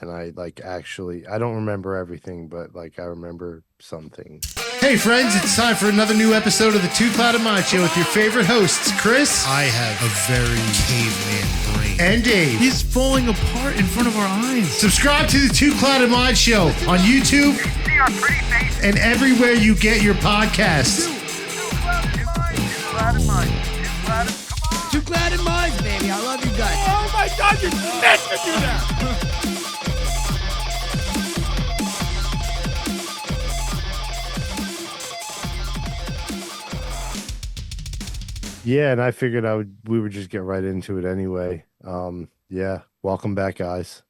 and I I don't remember everything, but like I remember some things. Hey friends, it's time for another new episode of the Two Clouded Mind Show with your favorite hosts, Chris. I have a very caveman brain. And Dave. He's falling apart in front of our eyes. Subscribe to the Two Clouded Mind Show on YouTube See our pretty faces. and everywhere you get your podcasts. Two clouded minds. Two clouded. Come on. Two Clouded Minds, baby. I love you guys. Oh my God, you're meant to do that. Yeah, and I figured we would just get right into it anyway. Yeah, welcome back, guys.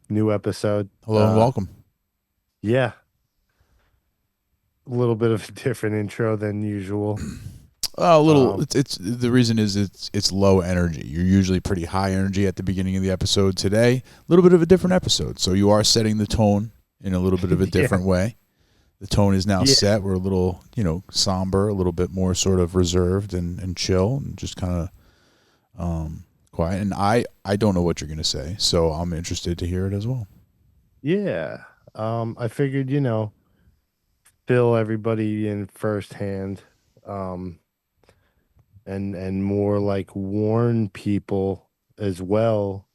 New episode. Hello and welcome. Yeah. A little bit of a different intro than usual. A little. It's the reason is it's low energy. You're usually pretty high energy at the beginning of the episode. Today, a little bit of a different episode. So you are setting the tone in a little bit of a different way. The tone is now set. We're a little, somber, a little bit more sort of reserved and chill, and just kind of quiet. And I don't know what you're going to say, so I'm interested to hear it as well. Yeah. I figured, fill everybody in firsthand, and more like warn people as well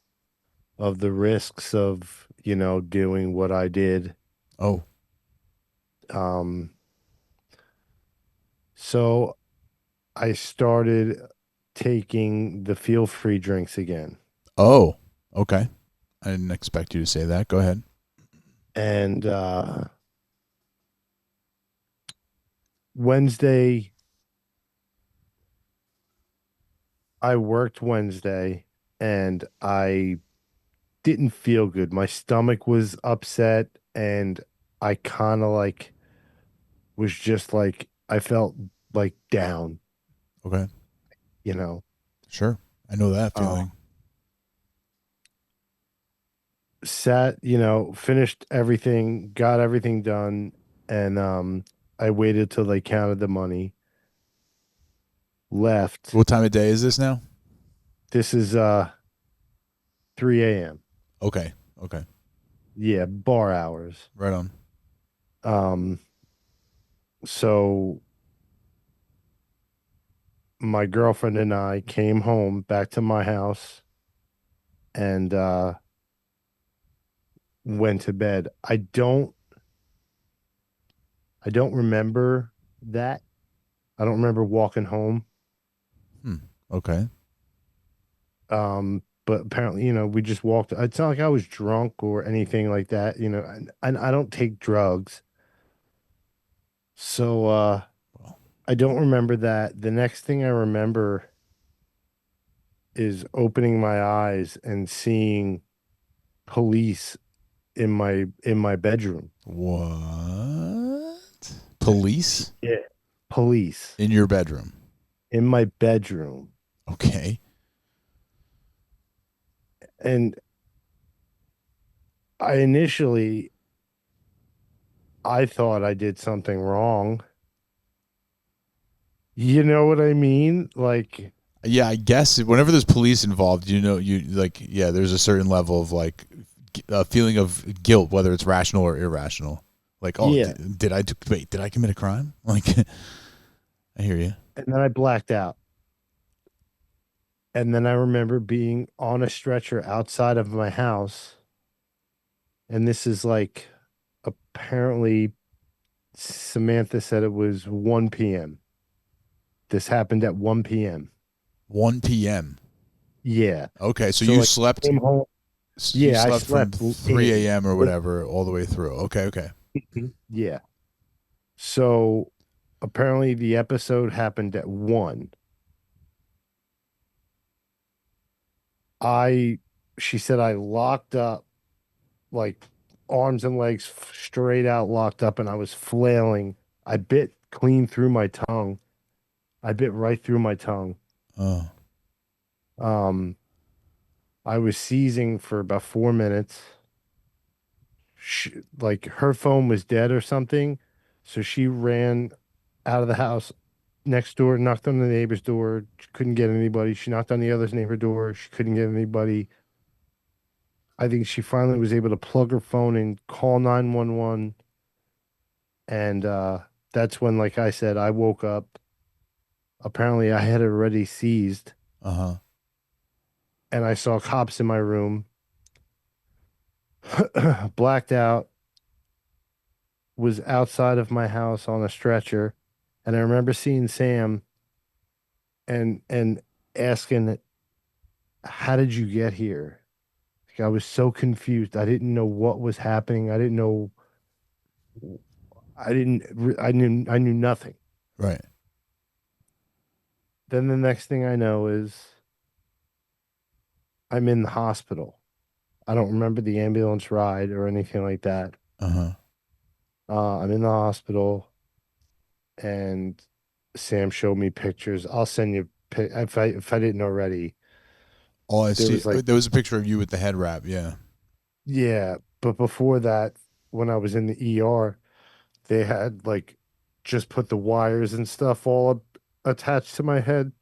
of the risks of, doing what I did. Oh. So I started taking the feel free drinks again. Oh, okay. I didn't expect you to say that. Go ahead. And Wednesday, I worked Wednesday and I didn't feel good. My stomach was upset and I kind of was just I felt down, Okay. Sure. I know that feeling. Sat, finished everything, got everything done, and I waited till they counted the money. Left. What time of day is this now? This is 3 a.m. Okay. Yeah, bar hours. Right on. So my girlfriend and I came home back to my house and went to bed. I don't remember that. I don't remember walking home. Okay. But apparently, we just walked. It's not like I was drunk or anything like that, and I don't take drugs. So I don't remember that. The next thing I remember is opening my eyes and seeing police in my bedroom. What? Police? Yeah. Police In your bedroom? in my bedroom. Okay. And I thought I did something wrong. You know what I mean? Yeah, I guess whenever there's police involved, there's a certain level of a feeling of guilt, whether it's rational or irrational. Yeah. Did I commit a crime? I hear you. And then I blacked out. And then I remember being on a stretcher outside of my house. And this is apparently Samantha said it was 1 p.m. This happened at 1 p.m. 1 p.m. Yeah. Okay, so you slept. Came home. You Yeah, I slept from slept 3 a.m. or whatever all the way through. Okay. Yeah. So apparently the episode happened at 1. She said I locked up, arms and legs straight out locked up, and I was flailing. I bit clean through my tongue. I bit right through my tongue. Oh. I was seizing for about 4 minutes. Her phone was dead or something, so she ran out of the house next door, knocked on the neighbor's door. She couldn't get anybody. She knocked on the other neighbor's door. She couldn't get anybody. I think she finally was able to plug her phone and call 911. And that's when, like I said, I woke up. Apparently, I had already seized, Uh-huh. and I saw cops in my room, blacked out, was outside of my house on a stretcher. And I remember seeing Sam and asking, "How did you get here?" Like, I was so confused. I didn't know what was happening. I didn't know. I knew nothing. Right. Then the next thing I know is I'm in the hospital. I don't remember the ambulance ride or anything like that. Uh-huh. I'm in the hospital, and Sam showed me pictures. I'll send you if I didn't already. Oh, I There see. was like, There was a picture of you with the head wrap. Yeah. yeah, but before that, when I was in the ER, they had like just put the wires and stuff all attached to my head.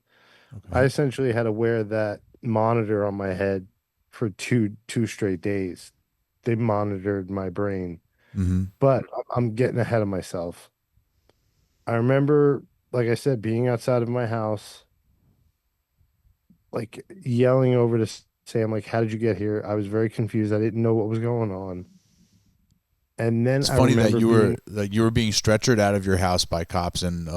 I Okay. essentially had to wear that monitor on my head for two straight days. They monitored my brain, Mm-hmm. but I'm getting ahead of myself. I remember, like I said, being outside of my house, like yelling over to Sam, like, "How did you get here?" I was very confused. I didn't know what was going on. And then It's I funny that remember being, you were being stretchered out of your house by cops and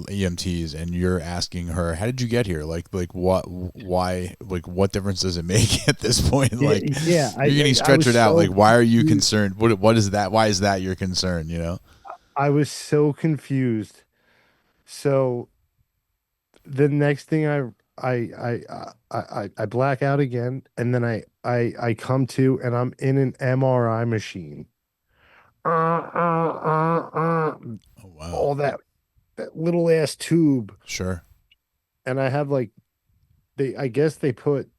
EMTs, and you're asking her, "How did you get here? Like what? Why? Like what difference does it make at this point? yeah, Like yeah, you're getting I was stretchered out. Like so why are you confused. concerned? What is that? Why is that your concern? You know? I was so confused. So the next thing I black out again, and then I come to, and I'm in an MRI machine. Oh wow. All that little ass tube, Sure. and I have like I guess they put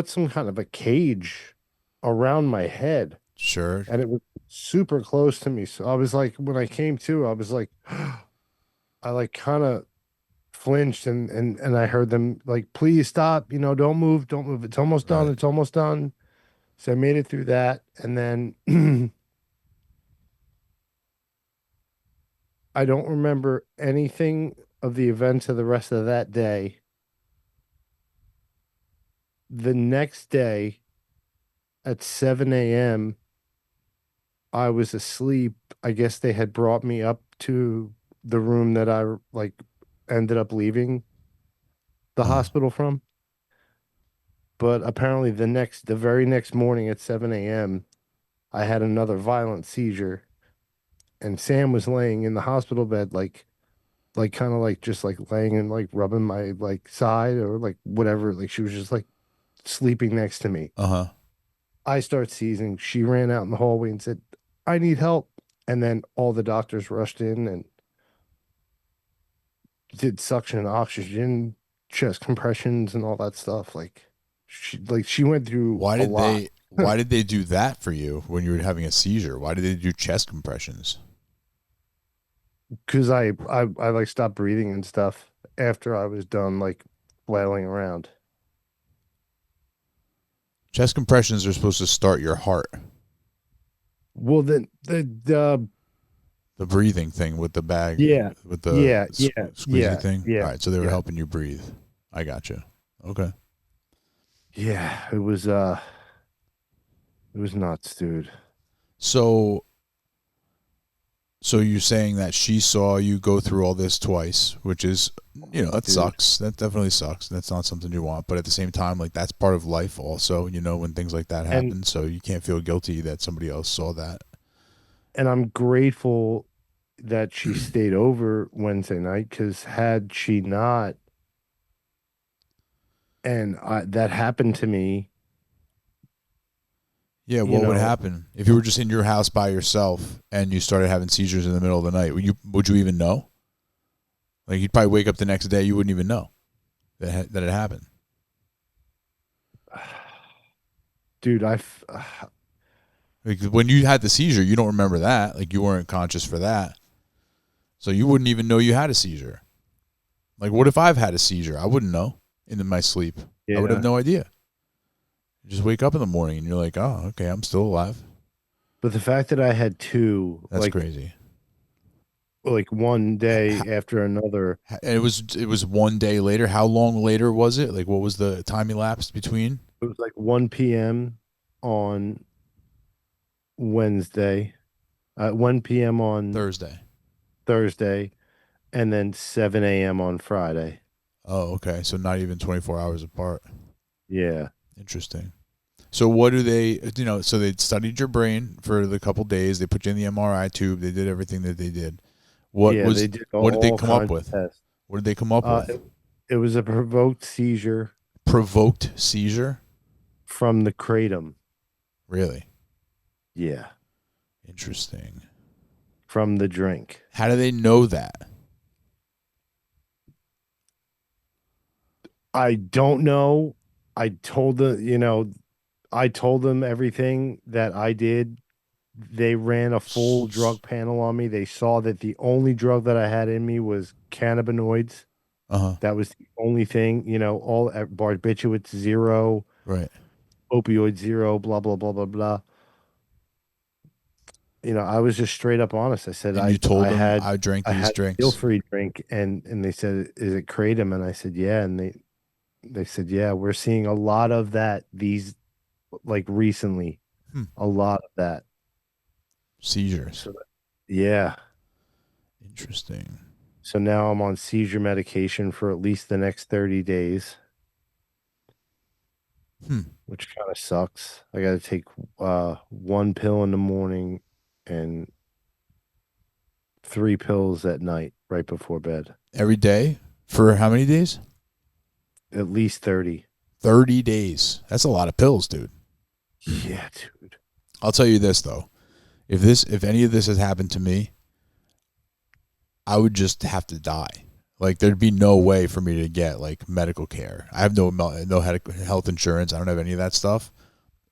some kind of a cage around my head, Sure. and it was super close to me. So I was like, when I came to, I was like, I like kind of flinched, and I heard them like, "Please stop, don't move, don't move. It's almost done. Right. It's almost done." So I made it through that, and then I don't remember anything of the events of the rest of that day. The next day at 7 a.m., I was asleep. I guess they had brought me up to the room that I like ended up leaving the Uh, hospital from. But apparently the very next morning at 7 a.m., I had another violent seizure, and Sam was laying in the hospital bed, like kind of like just like laying and like rubbing my like side or like whatever. Like she was just like sleeping next to me. uh-huh. I start seizing. She ran out in the hallway and said, "I need help." And then all the doctors rushed in and did suction and oxygen, chest compressions, and all that stuff. She went through a lot Why did they do that for you when you were having a seizure? Why did they do chest compressions? because I like stopped breathing and stuff after I was done like flailing around. Chest compressions are supposed to start your heart. Well, then the The breathing thing with the bag, yeah, with the yeah, yeah, squeezy yeah, thing. All yeah, right, so they were yeah, helping you breathe. I got you. Okay. yeah. It was nuts, dude. So, so you're saying that she saw you go through all this twice, which is, that Dude. sucks. That definitely sucks. That's not something you want. But at the same time, like that's part of life, also. When things like that And happen, so you can't feel guilty that somebody else saw that. I'm grateful that she stayed over Wednesday night, because had she not, and that happened to me, Yeah, you what would know, happen if you were just in your house by yourself and you started having seizures in the middle of the night? Would you even know? Like you'd probably wake up the next day, you wouldn't even know that it happened. dude, Like when you had the seizure, you don't remember that. Like you weren't conscious for that, so you wouldn't even know you had a seizure. Like what if I've had a seizure? I wouldn't know in my sleep. I would have yeah. no idea. You just wake up in the morning and you're like, oh, okay, I'm still alive. But the fact that I had two, That's crazy. like one day after another, And it was 1 day later. How long later was it? Like, what was the time elapsed between it was like 1 p.m. on Wednesday, 1 p.m. on Thursday? Thursday, and then 7 a.m. on Friday. Oh, okay. So not even 24 hours apart. Yeah. Interesting. So what do they? So they studied your brain for the couple days. They put you in the MRI tube. They did everything that they did. What Yeah, was? they did What did they all come up kinds of with? tests. What did they come up with? It was a provoked seizure Provoked seizure. from the kratom. Really Yeah, interesting. from the drink. How do they know that? I don't know. I told them everything that I did. They ran a full drug panel on me. They saw that the only drug that I had in me was cannabinoids. Uh huh. That was the only thing, all barbiturates zero, Right. opioid zero, blah, blah, blah, blah, blah. I was just straight up honest. I said And you I told I them had I drank I these had feel drinks. free drink and they said, is it kratom? And I said, yeah. And they said, yeah, we're seeing a lot of that these like recently, Hmm. a lot of that. Seizures. So yeah. Interesting. So now I'm on seizure medication for at least the next 30 days, Hmm. which kind of sucks. I got to take one pill in the morning and 3 pills at night right before bed. Every day for how many days? At least 30. 30 days. That's a lot of pills, dude. Yeah, dude. I'll tell you this though. If any of this has happened to me, I would just have to die. Like there'd be no way for me to get like medical care. I have no health insurance. I don't have any of that stuff.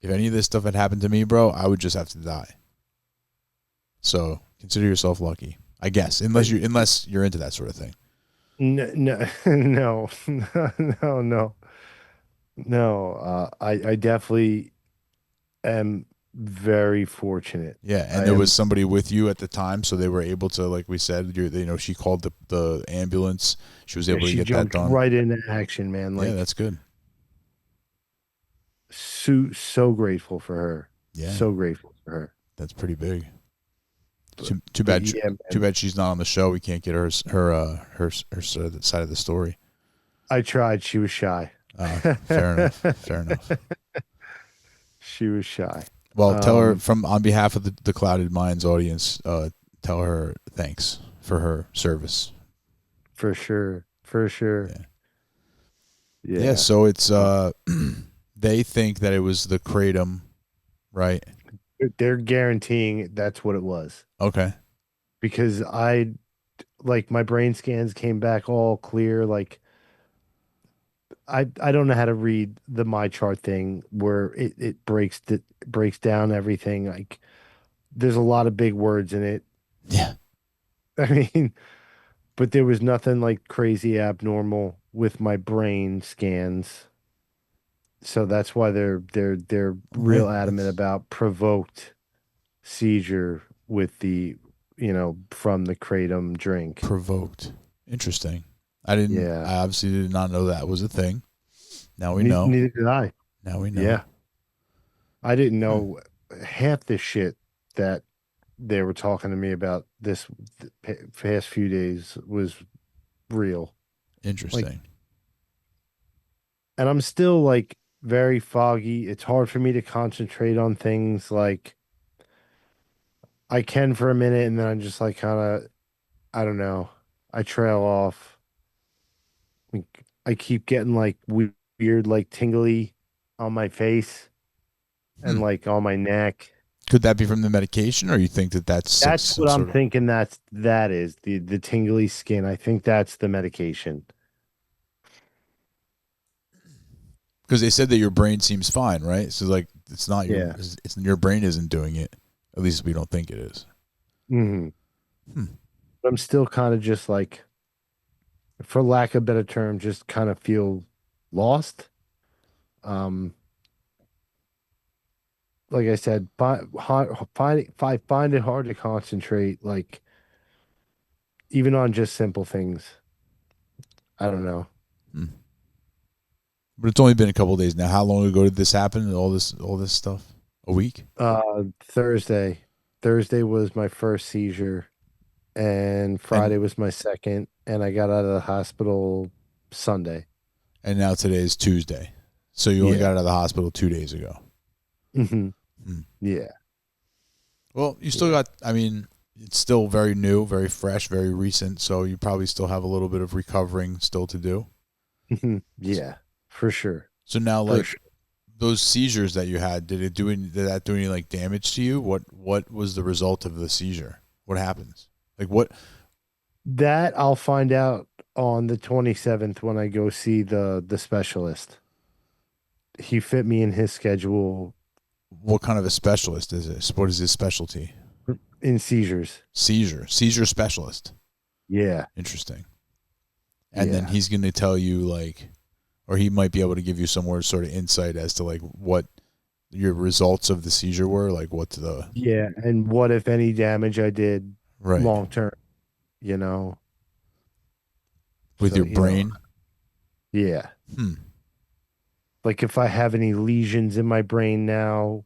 If any of this stuff had happened to me, bro, I would just have to die. So consider yourself lucky, I guess, unless you're into that sort of thing. No, no, no, no, no, no. I definitely am very fortunate. Yeah, and I there was am. somebody with you at the time, so they were able to, like we said, she called the ambulance. She was Yeah, able to she get that jumped done. right into action, man. Yeah, Like, that's good. so grateful for her. Yeah, So grateful for her. that's pretty big. But, Too but bad. yeah, Too man. bad she's not on the show. We can't get her side of the story. I tried. She was shy. Fair enough. Fair enough. She was shy. Well, tell her Um, from on behalf of the Clouded Minds audience. Tell her thanks for her service. for sure. For sure. Yeah. Yeah. Yeah. So it's they think that it was the kratom, right? They're guaranteeing that's what it was Okay. because my brain scans came back all clear. Like I don't know how to read the my chart thing where it breaks down everything. Like there's a lot of big words in it. Yeah. I mean, but there was nothing like crazy abnormal with my brain scans. So that's why they're Okay. real adamant about provoked seizure with the from the kratom drink. Provoked. Interesting. I didn't. Yeah. I obviously did not know that was a thing. Now we know. Neither did I. Now we know. Yeah. I didn't Hmm. know half the shit that they were talking to me about this past few days was real. Interesting. And I'm still like very foggy. It's hard for me to concentrate on things. Like I can for a minute and then I'm just like kind of, I don't know. I trail off. Like, I keep getting like weird, like tingly on my face and Hmm. like on my neck. Could that be from the medication, or you think that that's That's some what I'm sort of? thinking. That is the tingly skin. I think that's the medication. Because they said that your brain seems fine, right? So like, it's not Yeah. it's your brain isn't doing it. At least we don't think it is. Hmm. Hmm. But I'm still kind of just like, for lack of a better term, just kind of feel lost. Um, like I said, find it hard to concentrate, like even on just simple things. I don't know. Hmm. But it's only been a couple of days now. How long ago did this happen? All this stuff? A week? Thursday. Thursday was my first seizure, and And Friday was my second, and I got out of the hospital Sunday. and now today is Tuesday. So you only Yeah. got out of the hospital 2 days ago. Hmm. Hmm. Yeah. Well, you still got, I mean, it's still very new, very fresh, very recent. So you probably still have a little bit of recovering still to do. Yeah, for sure. So now, For like, sure. those seizures that you had, did that do any like damage to you? What was the result of the seizure? What happens? Like what? That I'll find out on the 27th when I go see the specialist. He fit me in his schedule What kind of a specialist is this? What is his specialty? in seizures. Seizure specialist. Yeah. Interesting. And then Yeah. he's going to tell you like, or he might be able to give you some more sort of insight as to like what your results of the seizure were, like what's the Yeah. And what, if any, damage I did right long term, you know? with So, your brain. yeah. Hmm. Like if I have any lesions in my brain now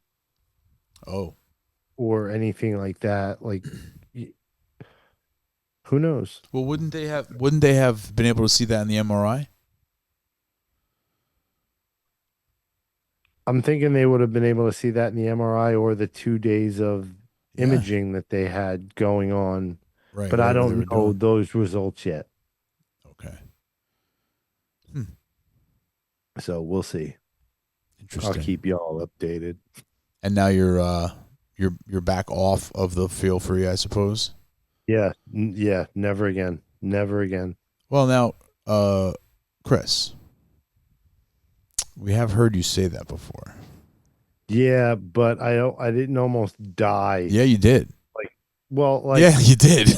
Oh, or anything like that, like y- who knows? well, wouldn't they have been able to see that in the MRI? I'm thinking they would have been able to see that in the MRI or the 2 days of Yeah. imaging that they had going on, Right. but I Whatever they don't were know doing. those results yet. Okay. Hmm. So we'll see. I'll Interesting. keep y'all updated. And now you're back off of the feel free, I suppose. Yeah. Yeah. Never again. Never again. Well, now, Kris, we have heard you say that before. Yeah, but I didn't almost die. Yeah, you did. Well, like Yeah, you did.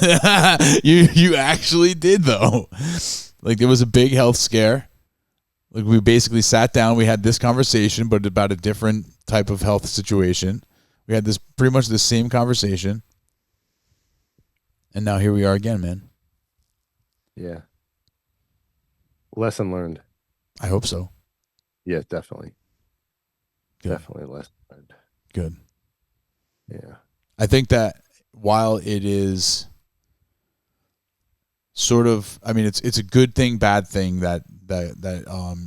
you actually did though. Like there was a big health scare. Like we basically sat down, we had this conversation, but about a different type of health situation. We had this pretty much the same conversation. And now here we are again, man. yeah. Lesson learned. I hope so. Yeah, definitely. Good. Definitely lesson learned. Good. Yeah. I think that while it is sort of, I mean, it's a good thing, bad thing that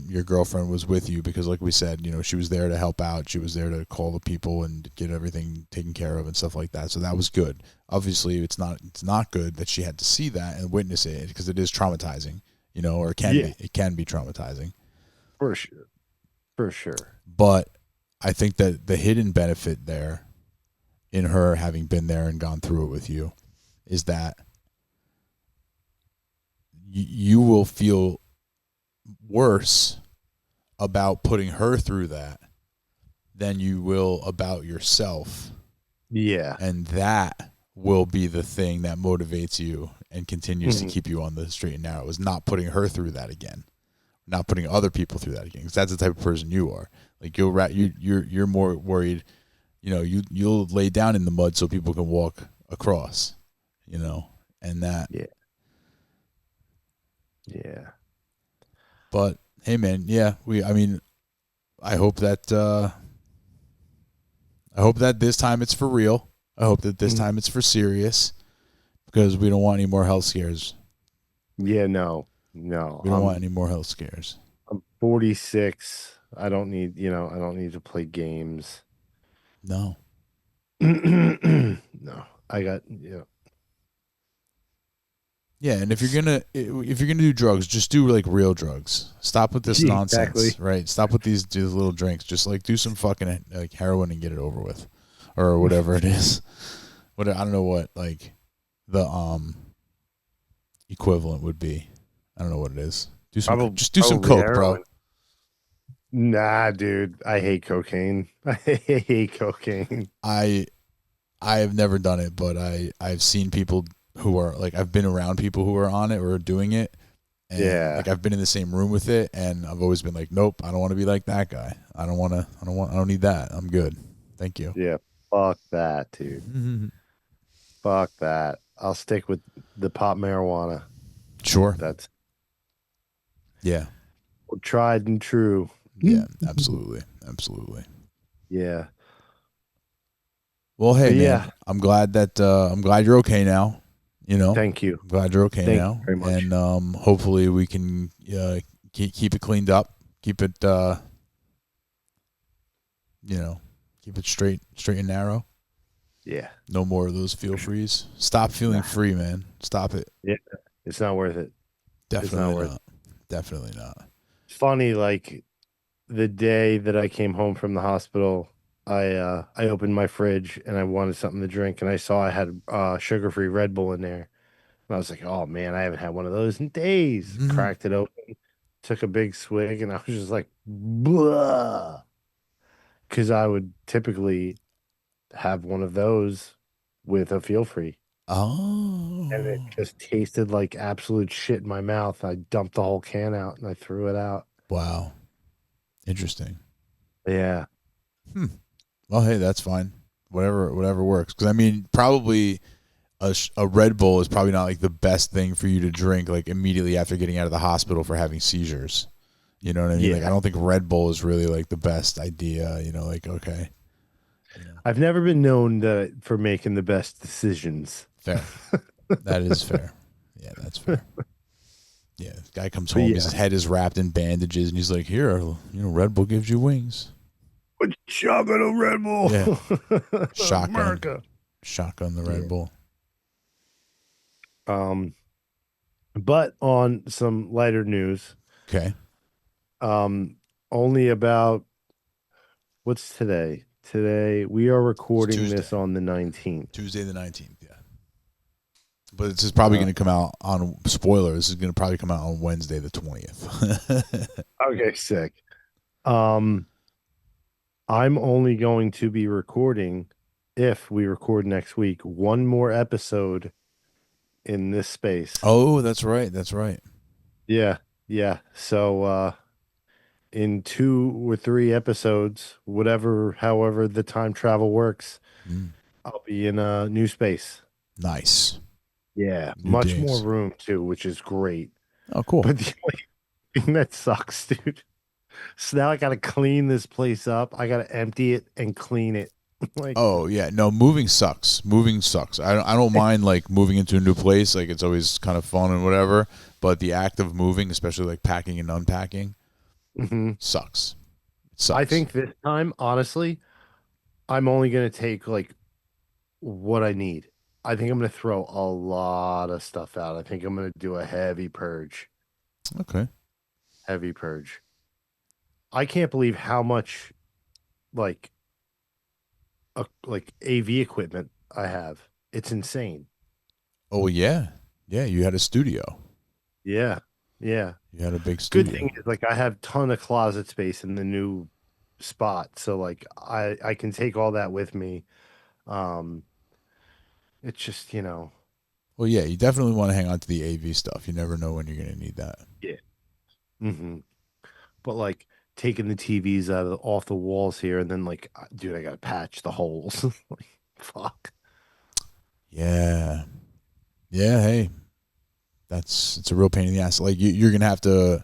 your girlfriend was with you because, like we said, she was there to help out. She was there to call the people and get everything taken care of and stuff like that. So that was good. Obviously, it's not good that she had to see that and witness it because it is traumatizing, or it can be. It can be traumatizing. For sure. For sure. But I think that the hidden benefit there in her having been there and gone through it with you is that you will feel worse about putting her through that than you will about yourself. Yeah. And that will be the thing that motivates you and continues to keep you on the straight and narrow, is not putting her through that again, not putting other people through that again, because that's the type of person you are. Like you're more worried, you'll lay down in the mud so people can walk across, and that. Yeah. Yeah. But hey, man, yeah, I hope that this time it's for real. I hope that this time it's for serious, because we don't want any more health scares. Yeah, no. We don't want any more health scares. I'm 46. I don't need to play games. No. No. I got Yeah, and if you're gonna do drugs, just do like real drugs. Stop with this Yeah, nonsense, exactly. right? Stop with these little drinks. Just like do some fucking like heroin and get it over with, or whatever it is. I don't know what like the equivalent would be. I don't know what it is. Just do some probably coke, bro. heroin. Nah, dude. I hate cocaine. I hate cocaine. I have never done it, but I've seen people who are like, I've been around people who are on it or are doing it. And Yeah. like I've been in the same room with it, and I've always been like, nope, I don't want to be like that guy. I don't need that. I'm good. Thank you. Yeah. Fuck that, dude. Mhm. Fuck that. I'll stick with the pot marijuana. Sure. That's Yeah. tried and true. Yeah. Absolutely. Absolutely. Yeah. Well, hey, But man, yeah, I'm glad you're okay now. You know, thank you. I'm glad you're okay Thank you now, very much. and hopefully we can keep it cleaned up, keep it you know, keep it straight and narrow. Yeah. No more of those feel frees. Stop feeling Nah. free, man. Stop it. Yeah. It's not worth it. It's not Definitely worth it. not. Definitely not. It's funny, like the day that I came home from the hospital, I opened my fridge and I wanted something to drink and I saw I had sugar-free Red Bull in there. And I was like, oh man, I haven't had one of those in days. Mhm. Cracked it open, took a big swig, and I was just like, blah. Because I would typically have one of those with a feel free. And it Oh, just tasted like absolute shit in my mouth. I dumped the whole can out and I threw it out. wow. Interesting. Yeah. Hmm. Well, hey, that's fine. Whatever works. Because I mean, probably a Red Bull is probably not like the best thing for you to drink like immediately after getting out of the hospital for having seizures. You know what I mean? Like I Yeah. don't think Red Bull is really like the best idea. Like okay, I've never been known for making the best decisions. fair. That is fair. Yeah, that's fair. Yeah, this guy comes But home, yeah. his head is wrapped in bandages, and he's like, "Here, Red Bull gives you wings." Put shotgun on Red Yeah, Bull. shotgun, America. shotgun the Red Yeah. Bull. Um, but on some lighter news, Okay, um, only about what's today? Today we are it's recording Tuesday, this on the 19th. Tuesday the 19th. Yeah, but this is probably Uh, going to come out on spoiler. This is going to probably come out on Wednesday the 20th. okay, sick. Um, I'm only going to be recording, if we record next week, one more episode in this space. Oh, that's right. That's right. Yeah, yeah. So in 2 or 3 episodes, however the time travel works, Mm, I'll be in a new space. nice. Yeah, New much more digs. room too, which is great. Oh, cool. But the only thing that sucks, dude. So now I gotta clean this place up. I gotta empty it and clean it. Like, Oh yeah, no, moving sucks. Moving sucks. I don't mind like moving into a new place. Like it's always kind of fun and whatever. But the act of moving, especially like packing and unpacking, mhm. sucks. It I sucks. think this time, honestly, I'm only gonna take like what I need. I think I'm gonna throw a lot of stuff out. I think I'm gonna do a heavy purge. Okay. Heavy purge. I can't believe how much like like AV equipment I have. It's insane. Oh yeah, yeah. You had a studio. Yeah. Yeah. You had a big Good studio. thing is like I have ton of closet space in the new spot. So like I can take all that with me. Um it's just, Well, yeah. You definitely want to hang on to the AV stuff. You never know when you're gonna need that. yeah. hmm But like taking the TVs off the walls here and then like dude, I gotta patch the holes. Like fuck. Yeah. Yeah. Hey, it's a real pain in the ass. Like you're gonna have to.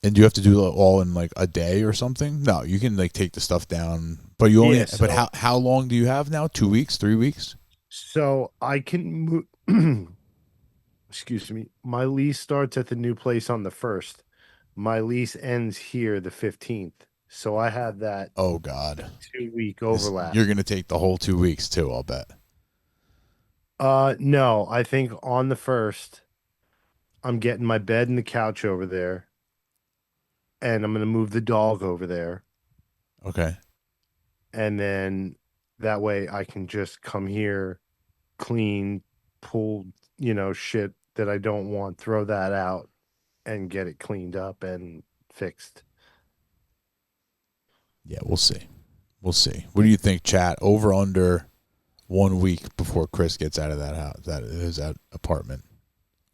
And do you have to do it all in like a day or something? No, you can like take the stuff down, but you only. Yeah, But so how long do you have now? 2 weeks, 3 weeks? so I can move excuse me. My lease starts at the new place on the 1st. My lease ends here the 15th. So I have that Oh God, 2 week overlap. you're gonna take the whole 2 weeks too. I'll bet. No, I think on the 1st, I'm getting my bed and the couch over there, and I'm gonna move the dog over there, Okay. and then that way I can just come here, clean, pull, shit that I don't want, throw that out, and get it cleaned up and fixed. Yeah, we'll see. We'll see. What do you think, chat? Over under 1 week before Chris gets out of that house, that apartment.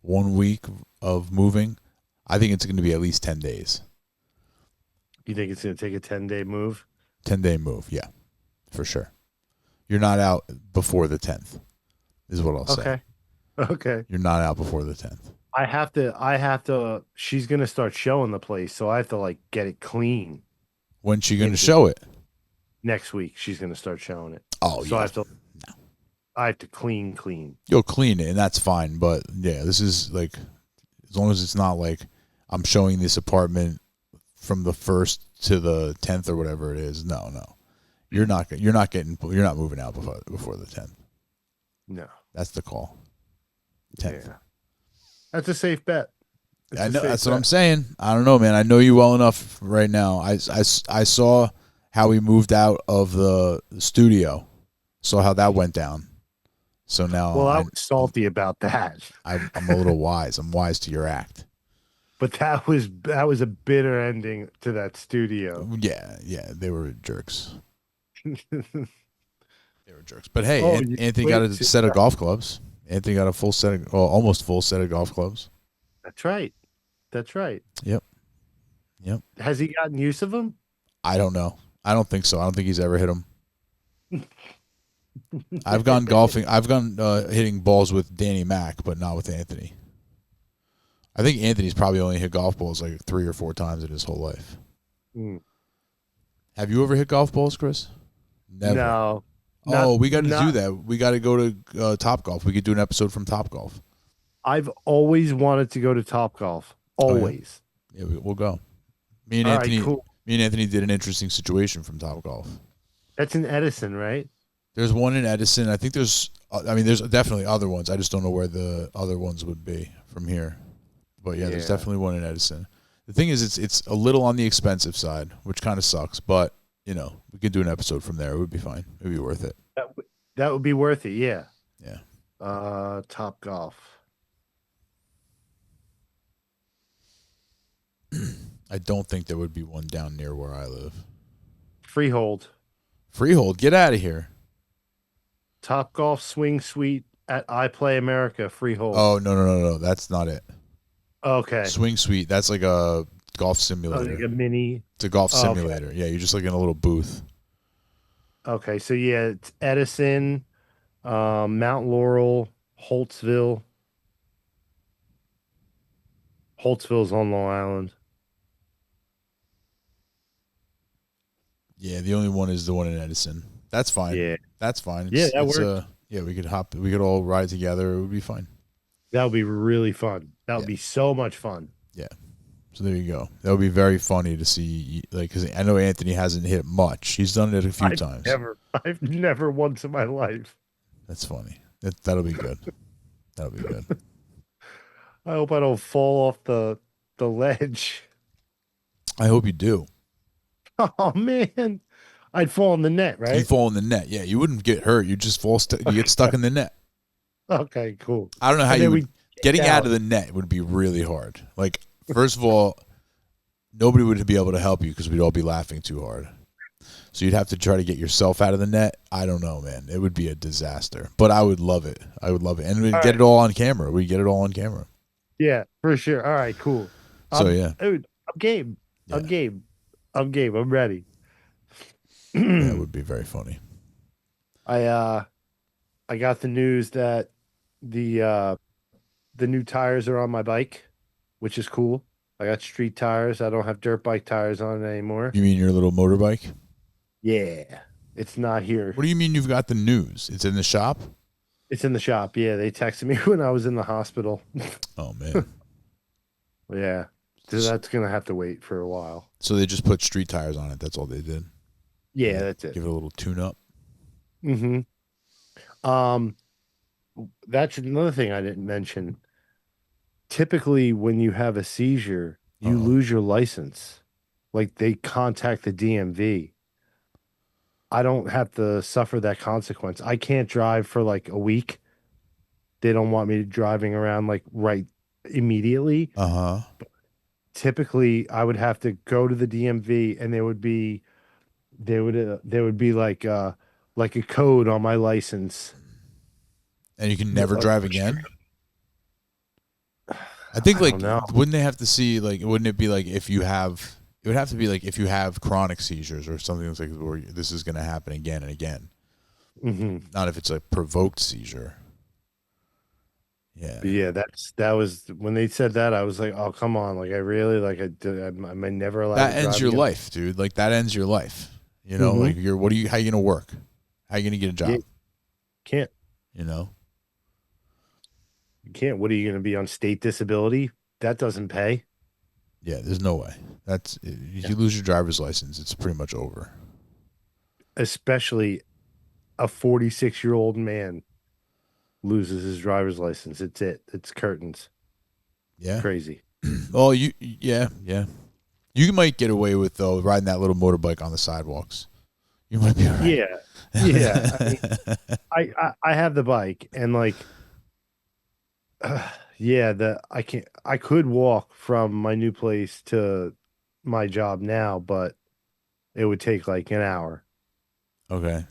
1 week of moving. I think it's going to be at least 10 days. You think it's gonna take a 10-day move? 10-day move. Yeah, for sure. You're not out before the 10th, is what I'll say. Okay. Okay. You're not out before the 10th. I have to, she's going to start showing the place. So I have to like get it clean. When's she going to show it? Next week. She's going to start showing it. Oh, So yeah. I have to clean. You'll clean it, and that's fine. But yeah, this is like, as long as it's not like I'm showing this apartment from the 1st to the 10th or whatever it is. No. You're not moving out before the 10th. No. That's the call. 10th. Yeah. That's a safe bet. I know. That's what I'm saying. I don't know, man. I know you well enough right now. I saw how we moved out of the studio. Saw how that went down. So now, Well, I was salty about that. I'm a little wise. I'm wise to your act. But that was a bitter ending to that studio. Yeah, they were jerks. They were jerks. But hey, Oh, Anthony got a set of golf clubs. Anthony got a full set of, almost full set of golf clubs. That's right. Yep. Has he gotten use of them? I don't know. I don't think so. I don't think he's ever hit them. I've gone golfing. I've gone hitting balls with Danny Mac, but not with Anthony. I think Anthony's probably only hit golf balls like 3 or 4 times in his whole life. Mm. Have you ever hit golf balls, Chris? Never. No. We got to do that. We got to go to Top Golf. We could do an episode from Top Golf. I've always wanted to go to Top Golf. Always. Yeah, we'll go. Me and All Anthony. right, cool. Me and Anthony did an interesting situation from Top Golf. That's in Edison, right? There's one in Edison. I think there's definitely other ones. I just don't know where the other ones would be from here. But yeah, there's definitely one in Edison. The thing is, it's a little on the expensive side, which kind of sucks. But we could do an episode from there. It would be fine. It would be worth it. That would be worth it. Yeah. Yeah. Top Golf. I don't think there would be one down near where I live. Freehold. Freehold, get out of here. Top Golf Swing Suite at iPlay America. Freehold. Oh, no. That's not it. Okay. Swing Suite, that's like a golf simulator. Like a mini. It's a golf simulator. Okay. Yeah, you're just like in a little booth. Okay, so yeah, it's Edison, Mount Laurel, Holtzville. Holtzville's on Long Island. Yeah, the only one is the one in Edison. That's fine. Yeah. That's fine. Yeah, that works. Yeah, we could all ride together. It would be fine. That would be really fun. That would be so much fun. Yeah. So there you go. That would be very funny to see, because I know Anthony hasn't hit much. He's done it a few times. I've never once in my life. That's funny. That'll be good. That'll be good. I hope I don't fall off the ledge. I hope you do. Oh man, I'd fall in the net, right? You fall in the net. Yeah, you wouldn't get hurt. You just you get stuck in the net. Okay, cool. I don't know how And you then would. Getting out of the net would be really hard. Like, first of all, nobody would be able to help you because we'd all be laughing too hard. So you'd have to try to get yourself out of the net. I don't know, man. It would be a disaster. But I would love it. And we'd get it all on camera. We'd get it all on camera. Yeah, for sure. All right, cool. So, yeah. Dude, I'm game. Yeah. I'm game. I'm ready. That would be very funny. I got the news that the new tires are on my bike, which is cool. I got street tires. I don't have dirt bike tires on it anymore. You mean your little motorbike? Yeah, it's not here. What do you mean you've got the news? It's in the shop? It's in the shop. Yeah, they texted me when I was in the hospital. Oh, man. Yeah, so that's gonna have to wait for a while. So they just put street tires on it. That's all they did. Yeah, that's it. Give it a little tune-up. Mm-hmm. That's another thing I didn't mention. Typically, when you have a seizure, you lose your license. Like, they contact the DMV. I don't have to suffer that consequence. I can't drive for like a week. They don't want me driving around like right immediately. Uh-huh. Typically, I would have to go to the DMV, and there would be like a code on my license. And you can never drive again? I think, I don't know. wouldn't they have to see, wouldn't it be like if It would have to be like if you have chronic seizures or something that's like where this is going to happen again and again. Mm-hmm. Not if it's a provoked seizure. Yeah. But yeah, that was when they said that, I was like, oh, come on. Like, I really, like, am I never allowed That to ends drive your again? life, dude. Like that ends your life. You know, like how you going to work? How you going to get a job? Yeah. Can't. You know? You can't. What are you going to be on state disability? That doesn't pay. Yeah, there's no way. If you lose your driver's license, it's pretty much over. Especially a 46-year-old man loses his driver's license. It's it. It's curtains. Yeah. Crazy. Well, yeah. You might get away with though riding that little motorbike on the sidewalks. You might be all right. Yeah. I mean, I have the bike and like, I could walk from my new place to my job now, but it would take like an hour. Okay.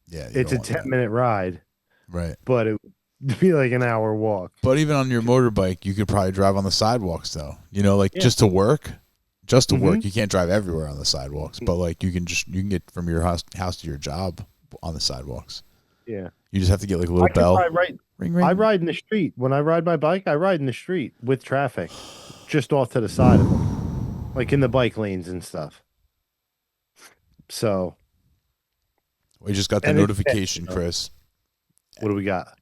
Yeah. It's a 10-minute ride, Right. but it would be like an hour walk. But even on your motorbike, you could probably drive on the sidewalks though. You know, like just to work. Just to work. You can't drive everywhere on the sidewalks, but like you can get from your house to your job on the sidewalks. Yeah. You just have to get like a little bell. Ring, ring. I ride in the street. When I ride my bike, I ride in the street with traffic, just off to the side of them, like in the bike lanes and stuff. So We just got the and it's notification, fast, Chris. what do we got?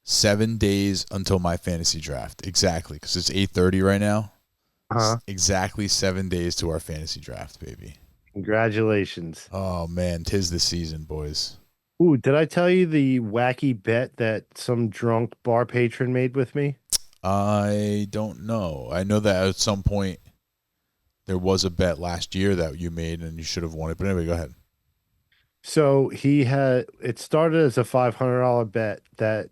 7 days until my fantasy draft. Exactly, because it's 8:30 right now. Exactly 7 days to our fantasy draft, baby. Congratulations. Oh man, 'tis the season, boys. Ooh, did I tell you the wacky bet that some drunk bar patron made with me? I don't know. I know that at some point there was a bet last year that you made and you should have won it. But anyway, go ahead. So it started as a $500 bet that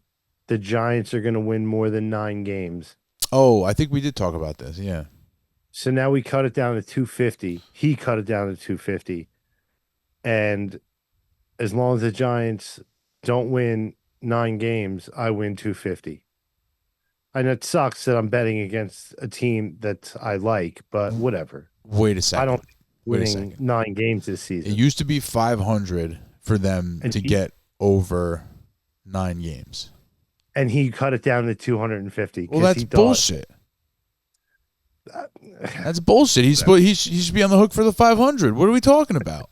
the Giants are going to win more than 9 games. Oh, I think we did talk about this. Yeah. So now we cut it down to 250. He cut it down to 250. And as long as the Giants don't win 9 games, I win 250. And it sucks that I'm betting against a team that I like, but whatever. Wait a second. I don't winning 9 games this season. It used to be 500 for them to get over 9 games. And he cut it down to 250. Well, that's bullshit. That's bullshit. He should be on the hook for the 500. What are we talking about?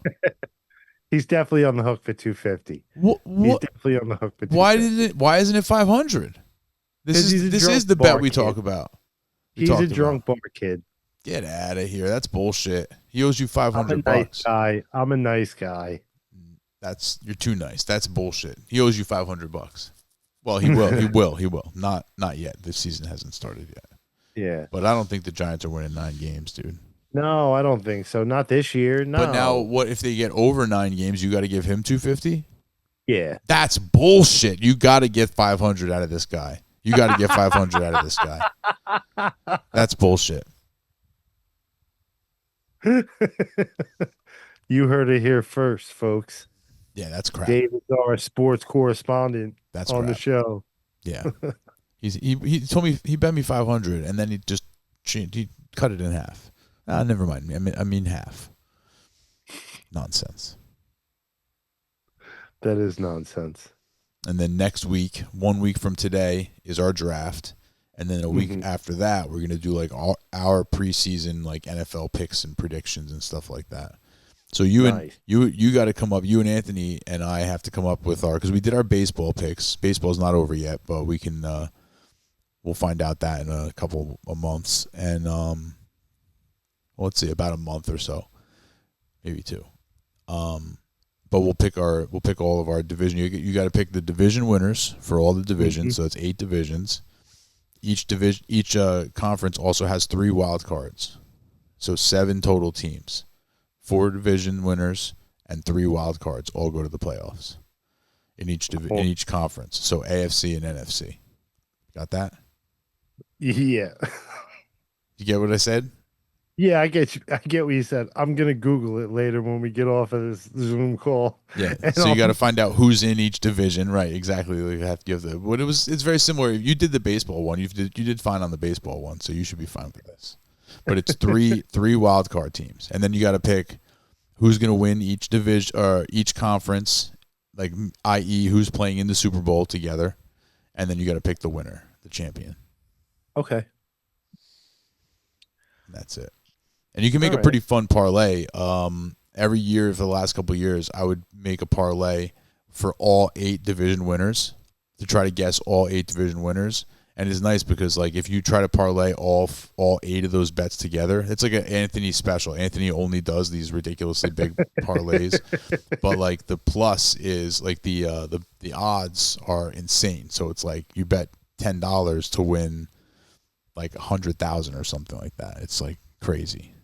He's definitely on the hook for 250. What? He's definitely on the hook for 250. Why isn't it 500? This is the bet we talk about. He's a drunk bar kid. Get out of here. That's bullshit. He owes you $500. I'm a nice guy. I'm a nice guy. You're too nice. That's bullshit. He owes you $500. Well, he will. He will. Not yet. This season hasn't started yet. Yeah. But I don't think the Giants are winning 9 games, dude. No, I don't think so. Not this year. No. But now, what if they get over 9 games? You got to give him 250. Yeah. That's bullshit. You got to get 500 out of this guy. You got to get 500 out of this guy. That's bullshit. You heard it here first, folks. Yeah, that's crap. David's our sports correspondent on the show. Yeah. He told me he bet me 500 and then he cut it in half. Never mind. I mean half. Nonsense. That is nonsense. And then next week, 1 week from today, is our draft. And then a week after that, we're gonna do like our preseason like NFL picks and predictions and stuff like that. So you got to come up. You and Anthony and I have to come up with because we did our baseball picks. Baseball's not over yet, but we can. We'll find out that in a couple of months, and let's see, about a month or so, maybe 2. But we'll pick all of our division. You got to pick the division winners for all the divisions. So it's 8 divisions. Each conference also has 3 wild cards, so 7 total teams. 4 division winners and 3 wild cards all go to the playoffs in each conference. So AFC and NFC. Got that? Yeah. You get what I said? Yeah, I get you. I get what you said. I'm gonna Google it later when we get off of this Zoom call. Yeah. So you got to find out who's in each division, right? Exactly. You have to give It's very similar. You did the baseball one. You did fine on the baseball one, so you should be fine with this. but it's three wild card teams, and then you got to pick who's going to win each division or each conference, like i.e. who's playing in the Super Bowl together, and then you got to pick the winner, the champion. Okay. That's it. And you can make a pretty fun parlay. Every year for the last couple of years, I would make a parlay for all 8 division winners to try to guess all 8 division winners. And it's nice because, like, if you try to parlay all 8 of those bets together, it's like an Anthony special. Anthony only does these ridiculously big parlays, but like the plus is like the odds are insane. So it's like you bet $10 to win like 100,000 or something like that. It's like crazy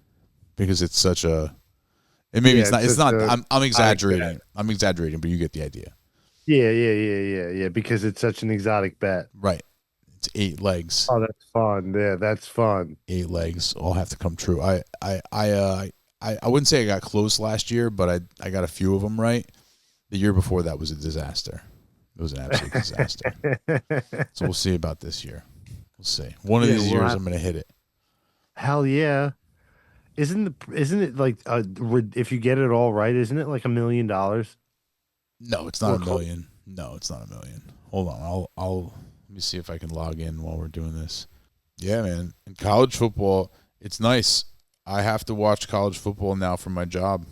because it's such a. And maybe it's not. It's not. I'm exaggerating. I'm exaggerating, but you get the idea. Yeah. Because it's such an exotic bet. Right. It's 8 legs. Oh, that's fun. Yeah, that's fun. 8 legs all have to come true. I wouldn't say I got close last year, but I got a few of them right. The year before that was a disaster. It was an absolute disaster. So we'll see about this year. We'll see. One of these years I'm going to hit it. Hell yeah. Isn't it like if you get it all right, isn't it like $1 million? No, it's not $1 million. No, it's not $1 million. Hold on. I'll let me see if I can log in while we're doing this. Yeah, man. In college football, it's nice. I have to watch college football now for my job.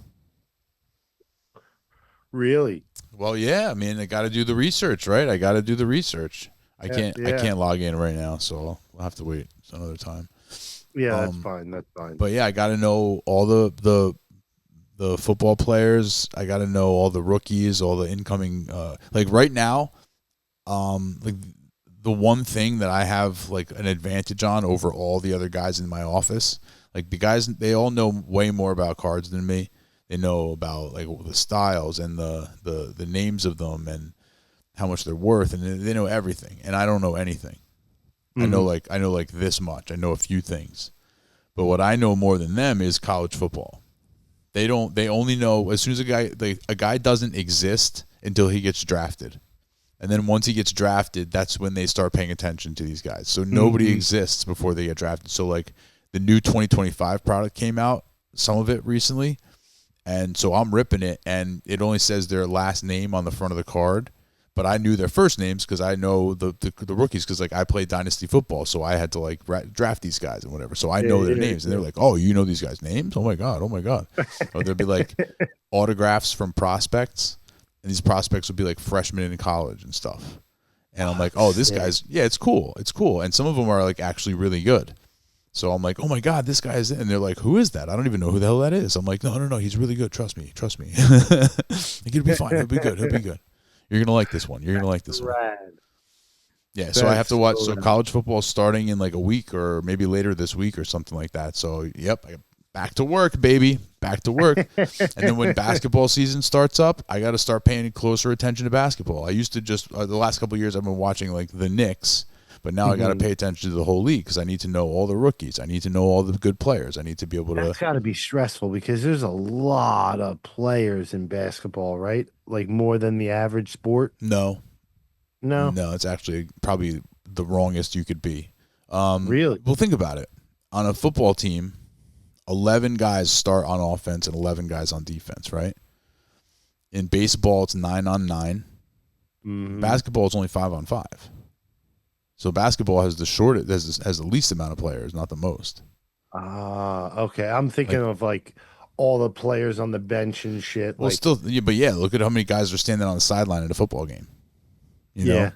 Really? Well, yeah. I mean, I got to do the research, right? I got to do the research. I can't log in right now, so I'll have to wait another time. Yeah, that's fine. That's fine. But yeah, I got to know all the football players. I got to know all the rookies, all the incoming. Like right now, like the one thing that I have like an advantage on over all the other guys in my office, like the guys, they all know way more about cards than me. They know about like the styles and the names of them and how much they're worth, and they know everything, and I don't know anything. I know like this much. I know a few things. But what I know more than them is college football. They only know as soon as a guy doesn't exist until he gets drafted. And then once he gets drafted, that's when they start paying attention to these guys. So nobody exists before they get drafted. So like the new 2025 product came out, some of it recently, and so I'm ripping it, and it only says their last name on the front of the card. But I knew their first names because I know the rookies because like I played dynasty football, so I had to like draft these guys and whatever. So I know their names, and they're like, "Oh, you know these guys' names? Oh my god!" Or there'd be like autographs from prospects, and these prospects would be like freshmen in college and stuff. And I'm like, "Oh, this guy's it's cool, and some of them are like actually really good." So I'm like, "Oh my god, this guy's," and they're like, "Who is that? I don't even know who the hell that is." I'm like, "No, he's really good. Trust me. He'll be fine. He'll be good." You're going to like this one. Yeah, so I have to watch. So college football is starting in like a week or maybe later this week or something like that. So, yep, back to work, baby. Back to work. And then when basketball season starts up, I got to start paying closer attention to basketball. I used to just the last couple of years I've been watching like the Knicks, but now I got to pay attention to the whole league because I need to know all the rookies. I need to know all the good players. I need to be able to. That's got to be stressful because there's a lot of players in basketball, right? Like more than the average sport. No, it's actually probably the wrongest you could be. Really? Well, think about it. On a football team, 11 guys start on offense and 11 guys on defense, right? In baseball, it's 9-on-9. Basketball, it's only 5-on-5. So basketball has has the least amount of players, not the most. Okay. I'm thinking of like all the players on the bench and shit. Well, still, yeah, look at how many guys are standing on the sideline at a football game. You know,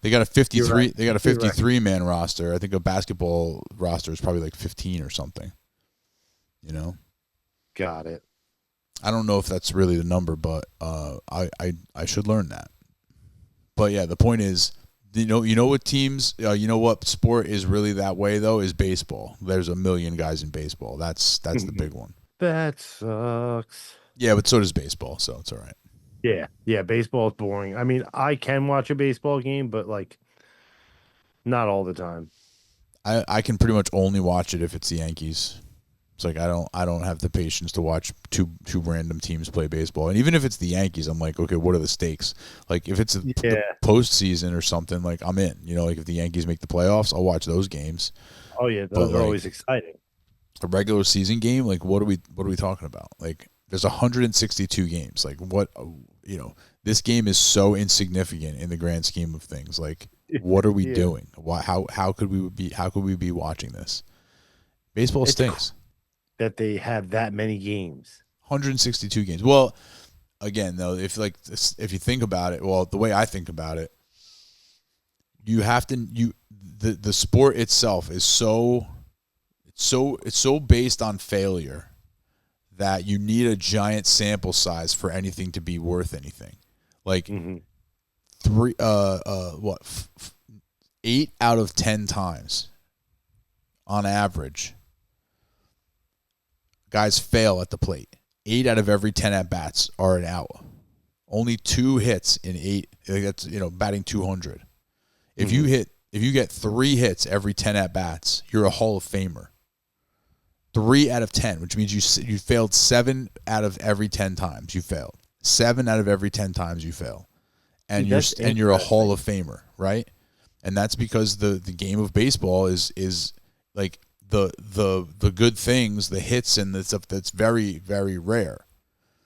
they got a 53. Right. They got a 53-man roster. I think a basketball roster is probably like 15 or something. You know, got it. I don't know if that's really the number, but I should learn that. But yeah, the point is, you know what teams, you know what sport is really that way though is baseball. There's 1 million guys in baseball. That's the big one. That sucks. Yeah, but so does baseball, so it's all right. Yeah, baseball is boring. I mean, I can watch a baseball game, but like not all the time. I can pretty much only watch it if it's the Yankees. It's like I don't have the patience to watch two random teams play baseball. And even if it's the Yankees, I'm like, okay, what are the stakes? Like if it's the postseason or something, like I'm in. You know, like if the Yankees make the playoffs, I'll watch those games. Oh yeah, those are always exciting. a regular season game, like what are we talking about? Like there's 162 games. Like what, this game is so insignificant in the grand scheme of things. Like what are we Yeah. doing? Why, how could we be watching this? Baseball It's stinks. that they have that many games. 162 games. Well, again, though, if you think about it, well, the way I think about it, you have to the sport itself is so based on failure that you need a giant sample size for anything to be worth anything. Like 8 out of 10 times on average, guys fail at the plate. 8 out of every 10 at bats are an out. Only 2 hits in 8. That's batting 200. If you get 3 hits every 10 at bats, you're a Hall of Famer. 3 out of 10, which means you failed 7 out of every 10 times you failed. 7 out of every 10 times you fail, and you're a Hall of Famer, right? And that's because the game of baseball is like the good things, the hits and the stuff that's very, very rare.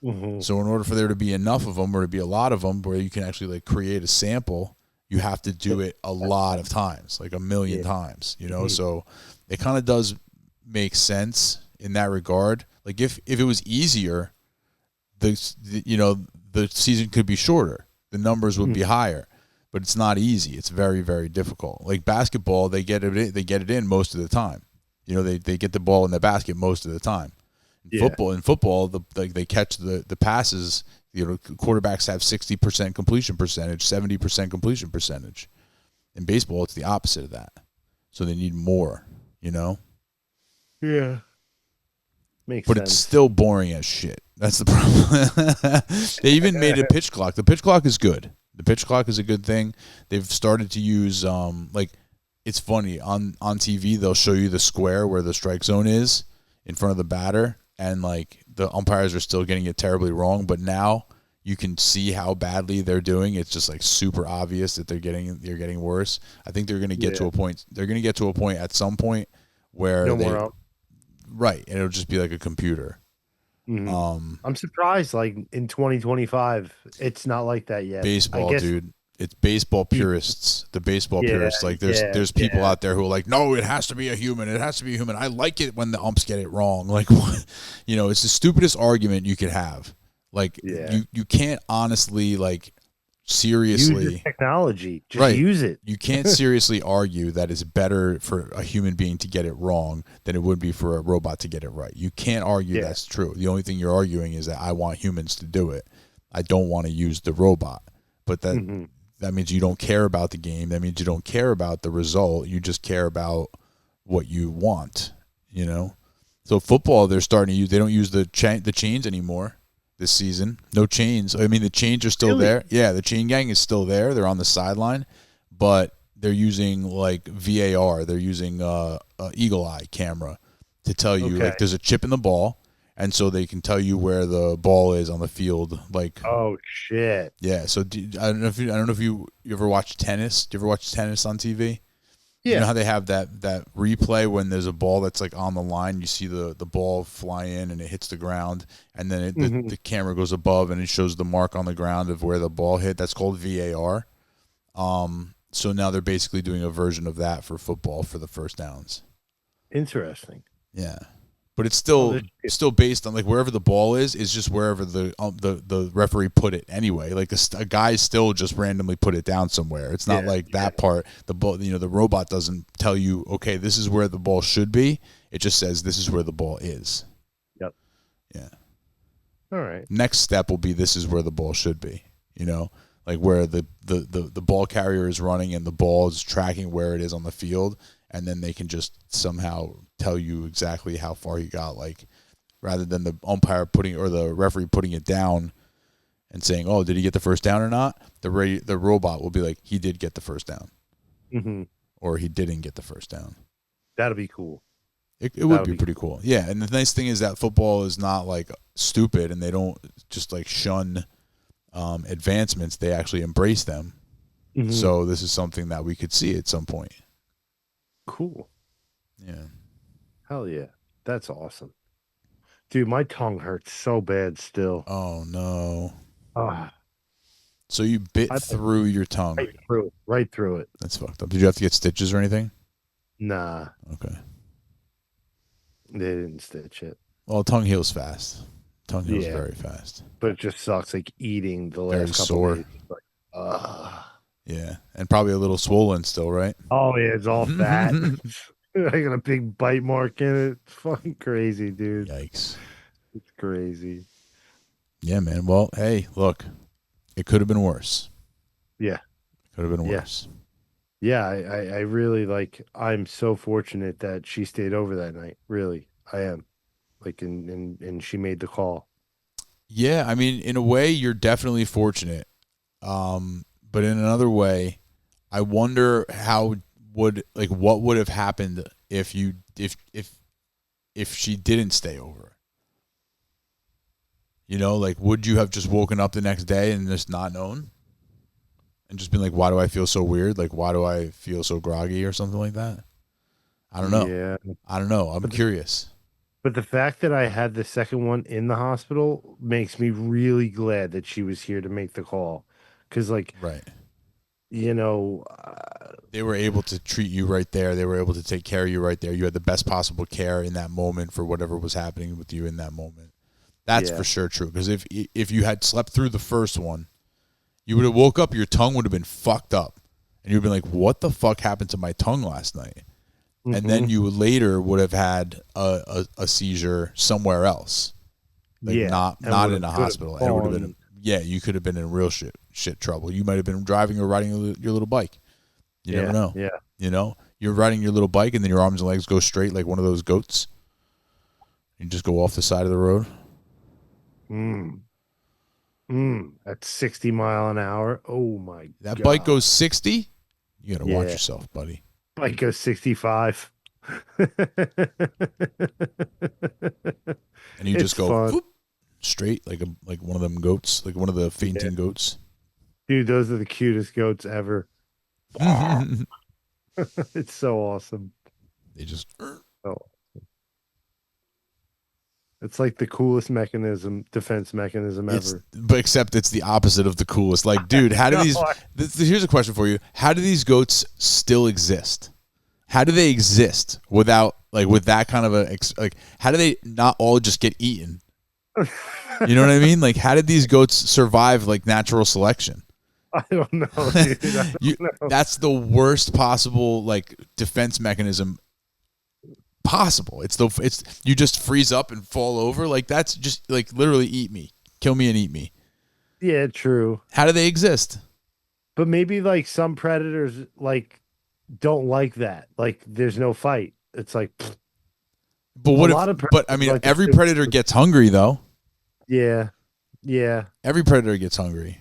So in order for there to be enough of them or to be a lot of them where you can actually like create a sample, you have to do it a lot of times, like a million times, So it kind of does make sense in that regard. Like if it was easier, the season could be shorter, the numbers would be higher, but it's not easy. It's very, very difficult. Like basketball, they get it in most of the time. They get the ball in the basket most of the time. Football, they catch the passes. Quarterbacks have 60% completion percentage, 70% completion percentage. In baseball, it's the opposite of that. So they need more. Yeah. Makes But sense. it's still boring as shit. That's the problem. They even made a pitch clock. The pitch clock is good. The pitch clock is a good thing. They've started to use it's funny on TV they'll show you the square where the strike zone is in front of the batter, and like the umpires are still getting it terribly wrong, but now you can see how badly they're doing. It's just like super obvious that they're getting worse. I think they're going to get to a point. They're going to get to a point at some point where right, and it'll just be like a computer. I'm surprised, like in 2025, it's not like that yet. Baseball, dude. It's baseball purists. The baseball purists. Like there's people out there who are like, no, it has to be a human. It has to be a human. I like it when the umps get it wrong. Like, what? It's the stupidest argument you could have. Like, you can't honestly seriously use the technology. Just use it. You can't seriously argue that it's better for a human being to get it wrong than it would be for a robot to get it right. You can't argue that's true. The only thing you're arguing is that I want humans to do it. I don't want to use the robot. But that means you don't care about the game. That means you don't care about the result. You just care about what you want, So football, they're starting to use. They don't use the chains anymore this season. No chains. I mean, the chains are still there. Yeah, the chain gang is still there. They're on the sideline, but they're using like VAR. They're using eagle eye camera to tell you like there's a chip in the ball. And so they can tell you where the ball is on the field. Like, oh shit, yeah. So I don't know if you ever watch tennis. Do you ever watch tennis on TV? Yeah. You know how they have that replay when there's a ball that's like on the line. You see the ball fly in and it hits the ground, and then the camera goes above and it shows the mark on the ground of where the ball hit. That's called VAR. So now they're basically doing a version of that for football for the first downs. Interesting. Yeah. But it's still based on like wherever the ball is just wherever the referee put it anyway. Like a guy still just randomly put it down somewhere. It's not like that part. The ball, the robot doesn't tell you, okay, this is where the ball should be. It just says this is where the ball is. Yep. Yeah. All right. Next step will be this is where the ball should be. Like where the ball carrier is running and the ball is tracking where it is on the field. And then they can just somehow tell you exactly how far you got, like rather than the umpire or the referee putting it down and saying, "Oh, did he get the first down or not?" The robot will be like, "He did get the first down," or "He didn't get the first down." That'll be cool. It would be pretty cool. Yeah, and the nice thing is that football is not like stupid, and they don't just like shun advancements. They actually embrace them. So this is something that we could see at some point. Cool. Yeah. Hell yeah. That's awesome. Dude, my tongue hurts so bad still. Oh no. Ah, So you bit I through your tongue. right through it. Right through it. That's fucked up. Did you have to get stitches or anything? Nah, Okay. they didn't stitch it. Well, tongue heals fast. Tongue heals Yeah, very fast. but it just sucks like eating the Very last couple sore. days. It's like, Yeah. And probably a little swollen still, right? oh yeah, it's all fat. I got a big bite mark in it. It's fucking crazy, dude. Yikes. It's crazy. Yeah, man. Well, hey, look, it could have been worse. Yeah, Could have been yeah, worse. yeah. I really like. I'm so fortunate that she stayed over that night. Really, I am. Like, and she made the call. Yeah, I mean, in a way, you're definitely fortunate. But in another way, I wonder how would like what would have happened if you if she didn't stay over. You know, like would you have just woken up the next day and just not known? And just been like, why do I feel so weird? Like, why do I feel so groggy or something like that? I don't know. Yeah, I don't know. I'm but curious. but the fact that I had the second one in the hospital makes me really glad that she was here to make the call, because like Right. you know, They were able to treat you right there. They were able to take care of you right there. You had the best possible care in that moment for whatever was happening with you in that moment. That's yeah, for sure true. Because if you had slept through the first one, you would have woke up, your tongue would have been fucked up. And you'd been like, what the fuck happened to my tongue last night? And then hmm you later would have had a seizure somewhere else. Like yeah, and not would in have a could have hospital. And it would have been, gone, yeah, you could have been in real shit trouble. You might have been driving or riding your little bike. You never yeah, know. yeah, You know, you're riding your little bike and then your arms and legs go straight like one of those goats. You just go off the side of the road. mm, at 60 mile an hour. Oh my That bike god, goes 60. You got to watch yeah, yourself, buddy. bike goes 65. And you just It's go fun, whoop, straight like one of them goats, like one of the yeah, fainting goats. dude. Those are the cutest goats ever. They It's so awesome. just Oh, it's like the coolest defense mechanism it's ever. but except it's the opposite of the coolest. Like, dude, how do No, these here's a question for you. How do these goats still exist? How do they exist without like with that kind of like how do they not all just get eaten? You know what I mean? Like how did these goats survive like natural selection? I don't know, dude. I You don't know. that's the worst possible like defense mechanism possible. It's you just freeze up and fall over. Like that's just like literally eat me. Kill me and eat me. Yeah, true. How do they exist? But maybe like some predators like don't like that. Like there's no fight. It's like But a what if lot of but I predators mean like to every sit. predator gets hungry though. Yeah, yeah. Every predator gets hungry.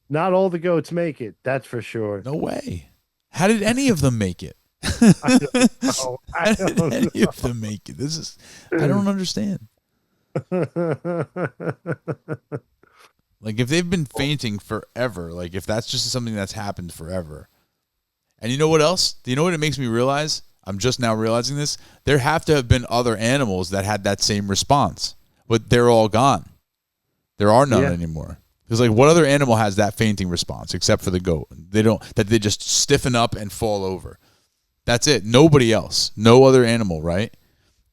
Not all the goats make it. That's for sure. No way. How did any of them make it? I don't know. I How did don't any of them make it? This is I don't understand. know. Like if they've been fainting forever, like if that's just something that's happened forever. And you know what else? Do you know what it makes me realize? I'm just now realizing this. There have to have been other animals that had that same response, but they're all gone. There are none Yeah. anymore. Because like, what other animal has that fainting response except for the goat? They don't. That they just stiffen up and fall over. That's it. Nobody else. No other animal. Right.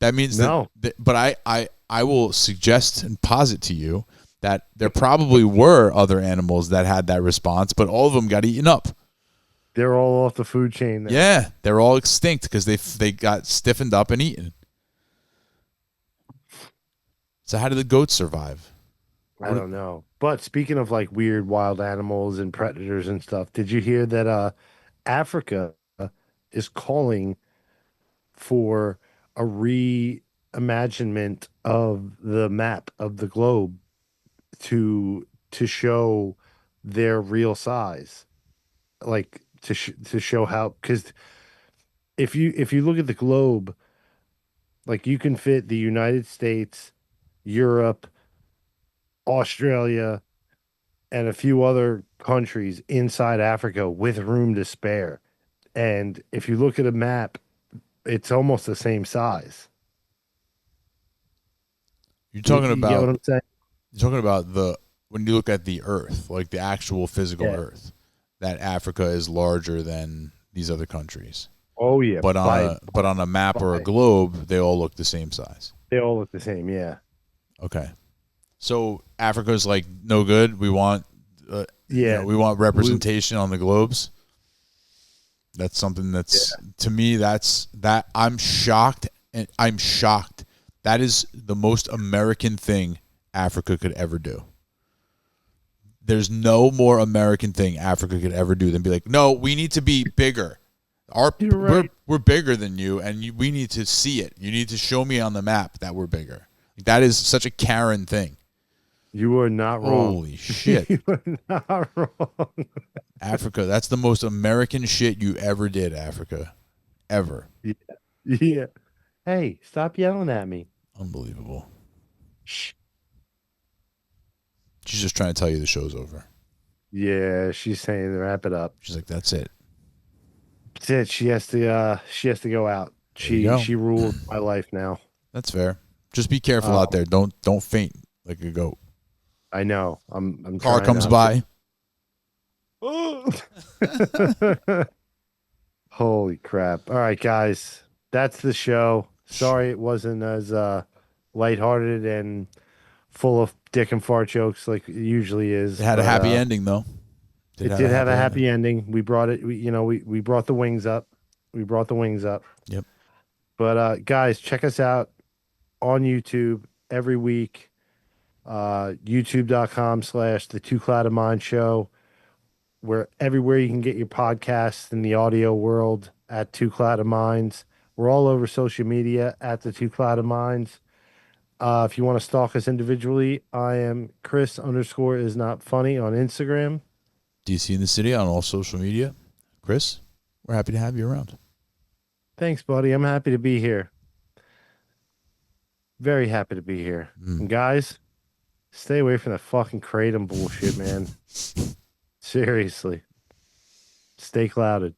That means No. but I will suggest and posit to you that there probably were other animals that had that response, but all of them got eaten up. They're all off the food chain now. Yeah, they're all extinct because they got stiffened up and eaten. So how did the goats survive? I don't know. But speaking of like weird wild animals and predators and stuff, did you hear that Africa is calling for a reimaginement of the map of the globe to show their real size, like to show how, because if you look at the globe, like you can fit the United States, Europe, Australia, and a few other countries inside Africa with room to spare. And if you look at a map, it's almost the same size. You're talking You get what about I'm saying? you're talking about the when you look at the Earth, like the actual physical Yeah. Earth, that Africa is larger than these other countries. Oh yeah, But on a map or a by globe, they all look the same size. they all look the same. Yeah, Okay. So Africa's like no good. We want, yeah. we want representation on the globes. That's something that's to me. That I'm shocked, and I'm shocked. That is the most American thing Africa could ever do. There's no more American thing Africa could ever do than be like, no, we need to be bigger. You're right. We're bigger than you, and we need to see it. You need to show me on the map that we're bigger. That is such a Karen thing. You are not wrong. Holy shit. You are not wrong. Africa, that's the most American shit you ever did, Africa. Ever. Yeah. Hey, stop yelling at me. Unbelievable. Shh. She's just trying to tell you the show's over. Yeah, she's saying to wrap it up. She's like, that's it. That's it. She has to go out. There you go. She rules my life now. That's fair. Just be careful out there. Don't faint like a goat. I know. I'm Car trying comes not by. to. Holy crap. All right, guys. That's the show. Sorry it wasn't as lighthearted and full of dick and fart jokes like it usually is. It had a happy ending though. It did have a happy ending. We brought it. We brought the wings up. We brought the wings up. Yep. But guys, check us out on YouTube every week. YouTube.com/the Two Clouded Mind Show. We're everywhere you can get your podcasts in the audio world at Two Clouded Minds. We're all over social media at the Two Clouded Minds. If you want to stalk us individually, I am Chris_is_not funny on Instagram. DC in the City on all social media. Chris, we're happy to have you around. Thanks, buddy. I'm happy to be here. Very happy to be here. And guys, stay away from that fucking kratom bullshit, man. Seriously. Stay clouded.